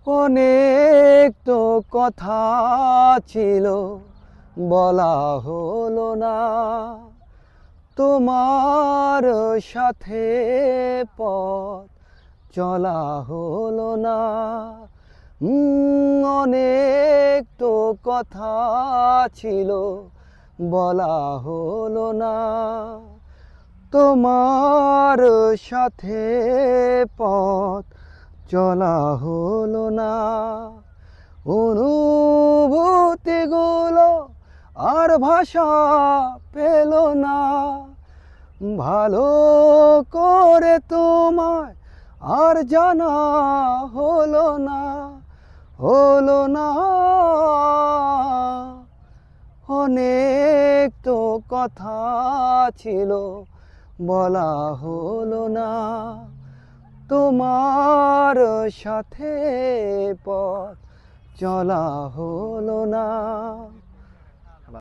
অনেক তো কথা ছিল, বলা হলো না। তোমার সাথে পথ চলা হলো না। অনেক তো কথা ছিল, বলা হলো না। তোমার সাথে পথ চলা হলো না। অনুভূতিগুলো আর ভাষা পেল না। ভালো করে তোমায় আর জানা হলো না, হলো না। অনেক তো কথা ছিল, বলা হলো না। তোমার সাথে পথ চলা হলো না।